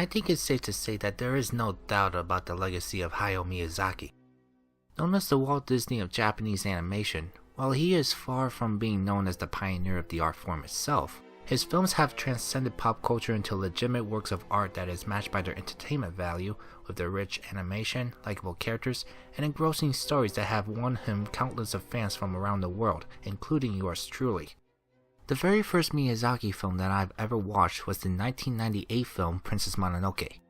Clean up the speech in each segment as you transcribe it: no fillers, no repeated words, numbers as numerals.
I think it's safe to say that there is no doubt about the legacy of Hayao Miyazaki. Known as the Walt Disney of Japanese animation, while he is far from being known as the pioneer of the art form itself, his films have transcended pop culture into legitimate works of art that is matched by their entertainment value, with their rich animation, likable characters, and engrossing stories that have won him countless of fans from around the world, including yours truly. The very first Miyazaki film that I've ever watched was the 1998 film Princess Mononoke.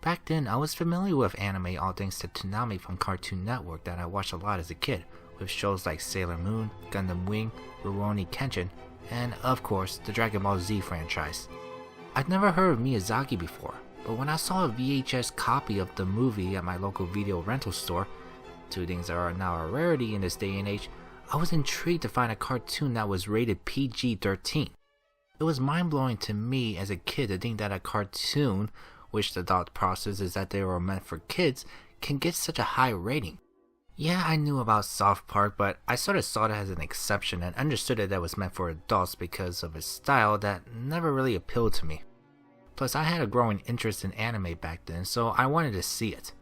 Back then, I was familiar with anime all thanks to Toonami from Cartoon Network that I watched a lot as a kid, with shows like Sailor Moon, Gundam Wing, Rurouni Kenshin, and of course, the Dragon Ball Z franchise. I'd never heard of Miyazaki before, but when I saw a VHS copy of the movie at my local video rental store, two things that are now a rarity in this day and age, I was intrigued to find a cartoon that was rated PG-13. It was mind-blowing to me as a kid to think that a cartoon, which the thought process is that they were meant for kids, can get such a high rating. Yeah, I knew about South Park, but I sort of saw it as an exception and understood that it was meant for adults because of its style that never really appealed to me. Plus, I had a growing interest in anime back then, so I wanted to see it.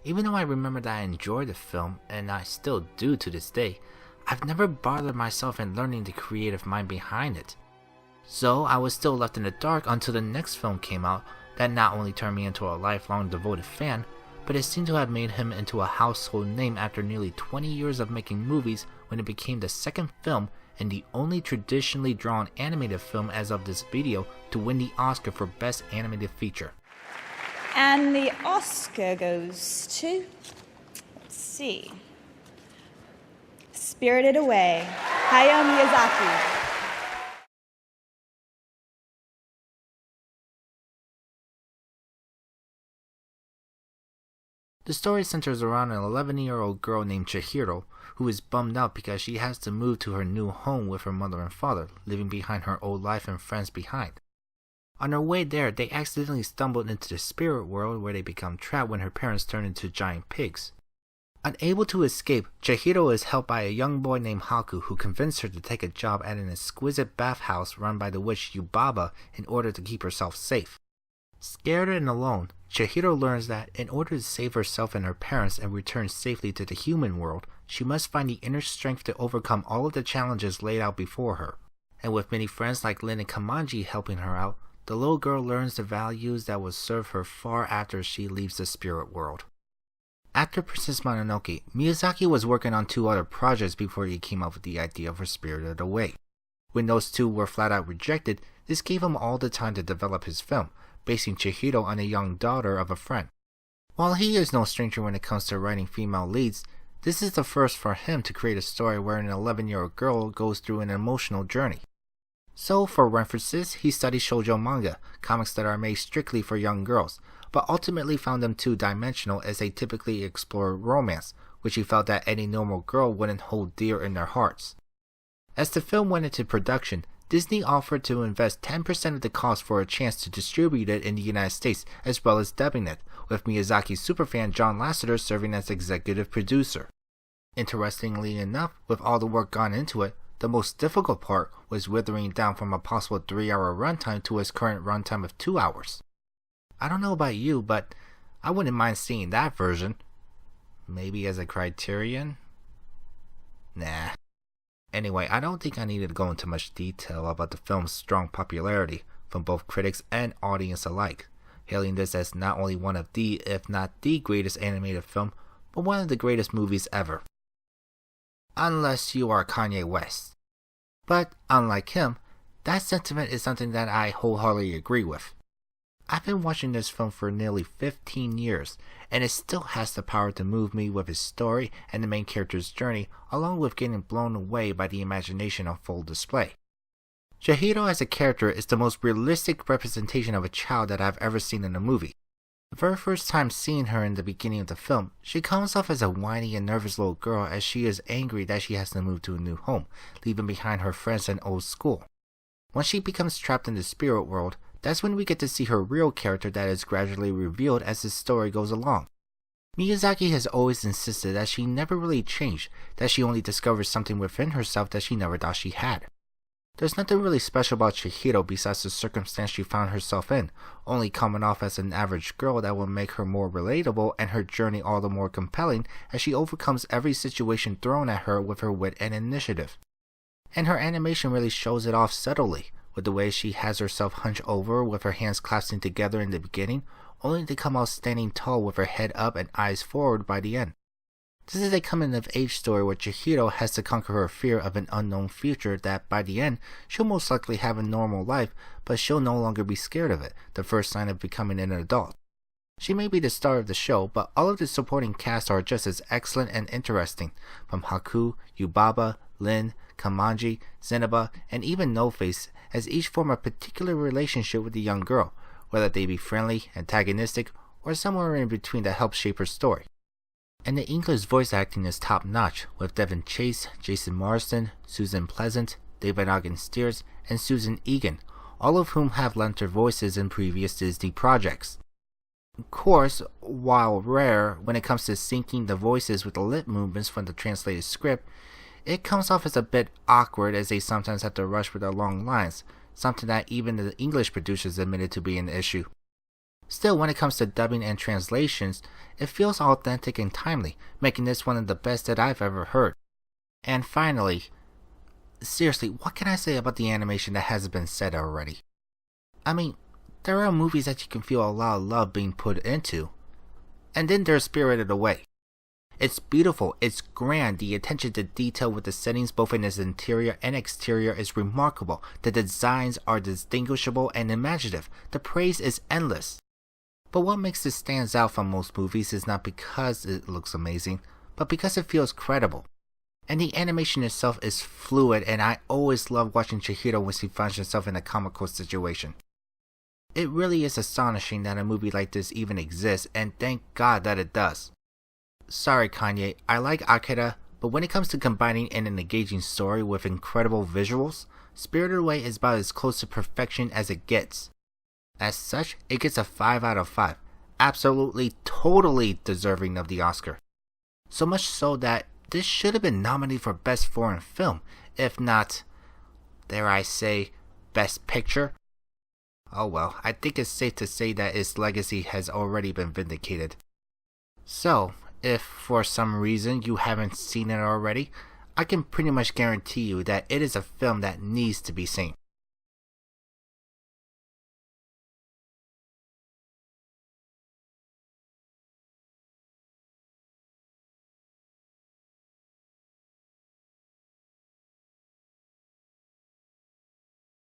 Even though I remember that I enjoyed the film, and I still do to this day, I've never bothered myself in learning the creative mind behind it. So I was still left in the dark until the next film came out that not only turned me into a lifelong devoted fan, but it seemed to have made him into a household name after nearly 20 years of making movies when it became the second film and the only traditionally drawn animated film as of this video to win the Oscar for Best Animated Feature. And the Oscar goes to, let's see, Spirited Away, Hayao Miyazaki. The story centers around an 11-year-old girl named Chihiro, who is bummed out because she has to move to her new home with her mother and father, leaving behind her old life and friends behind. On their way there, they accidentally stumbled into the spirit world where they become trapped when her parents turn into giant pigs. Unable to escape, Chihiro is helped by a young boy named Haku who convinced her to take a job at an exquisite bathhouse run by the witch Yubaba in order to keep herself safe. Scared and alone, Chihiro learns that in order to save herself and her parents and return safely to the human world, she must find the inner strength to overcome all of the challenges laid out before her. And with many friends like Lin and Kamanji helping her out, the little girl learns the values that will serve her far after she leaves the spirit world. After Princess Mononoke, Miyazaki was working on 2 other projects before he came up with the idea for Spirited Away. When those 2 were flat out rejected, this gave him all the time to develop his film, basing Chihiro on a young daughter of a friend. While he is no stranger when it comes to writing female leads, this is the first for him to create a story where an 11-year-old girl goes through an emotional journey. So, for references, he studied shoujo manga, comics that are made strictly for young girls, but ultimately found them two-dimensional as they typically explore romance, which he felt that any normal girl wouldn't hold dear in their hearts. As the film went into production, Disney offered to invest 10% of the cost for a chance to distribute it in the United States as well as dubbing it, with Miyazaki's superfan John Lasseter serving as executive producer. Interestingly enough, with all the work gone into it, the most difficult part was withering down from a possible 3-hour runtime to its current runtime of 2 hours. I don't know about you, but I wouldn't mind seeing that version. Maybe as a criterion? Nah. Anyway, I don't think I needed to go into much detail about the film's strong popularity from both critics and audience alike, hailing this as not only one of the, if not the greatest animated film, but one of the greatest movies ever. Unless you are Kanye West. But, unlike him, that sentiment is something that I wholeheartedly agree with. I've been watching this film for nearly 15 years, and it still has the power to move me with its story and the main character's journey, along with getting blown away by the imagination on full display. Chihiro as a character is the most realistic representation of a child that I've ever seen in a movie. The very first time seeing her in the beginning of the film, she comes off as a whiny and nervous little girl as she is angry that she has to move to a new home, leaving behind her friends and old school. Once she becomes trapped in the spirit world, that's when we get to see her real character that is gradually revealed as the story goes along. Miyazaki has always insisted that she never really changed, that she only discovers something within herself that she never thought she had. There's nothing really special about Chihiro besides the circumstance she found herself in, only coming off as an average girl that will make her more relatable and her journey all the more compelling as she overcomes every situation thrown at her with her wit and initiative. And her animation really shows it off subtly, with the way she has herself hunched over with her hands clasping together in the beginning, only to come out standing tall with her head up and eyes forward by the end. This is a coming-of-age story where Chihiro has to conquer her fear of an unknown future that, by the end, she'll most likely have a normal life, but she'll no longer be scared of it, the first sign of becoming an adult. She may be the star of the show, but all of the supporting cast are just as excellent and interesting, from Haku, Yubaba, Lin, Kamanji, Zenaba, and even No Face, as each form a particular relationship with the young girl, whether they be friendly, antagonistic, or somewhere in between that helps shape her story. And the English voice acting is top-notch, with Devin Chase, Jason Marsden, Susan Pleasant, David Ogden Stiers, and Susan Egan, all of whom have lent their voices in previous Disney projects. Of course, while rare when it comes to syncing the voices with the lip movements from the translated script, it comes off as a bit awkward as they sometimes have to rush with their long lines, something that even the English producers admitted to be an issue. Still, when it comes to dubbing and translations, it feels authentic and timely, making this one of the best that I've ever heard. And finally, seriously, what can I say about the animation that hasn't been said already? I mean, there are movies that you can feel a lot of love being put into, and then they're spirited away. It's beautiful, it's grand, the attention to detail with the settings both in its interior and exterior is remarkable, the designs are distinguishable and imaginative, the praise is endless. But what makes this stand out from most movies is not because it looks amazing, but because it feels credible. And the animation itself is fluid, and I always love watching Chihiro when she finds herself in a comical situation. It really is astonishing that a movie like this even exists, and thank God that it does. Sorry Kanye, I like Akira, but when it comes to combining in an engaging story with incredible visuals, Spirited Away is about as close to perfection as it gets. As such, it gets a 5 out of 5, absolutely, totally deserving of the Oscar. So much so that this should have been nominated for Best Foreign Film, if not, dare I say, Best Picture. Oh well, I think it's safe to say that its legacy has already been vindicated. So, if for some reason you haven't seen it already, I can pretty much guarantee you that it is a film that needs to be seen.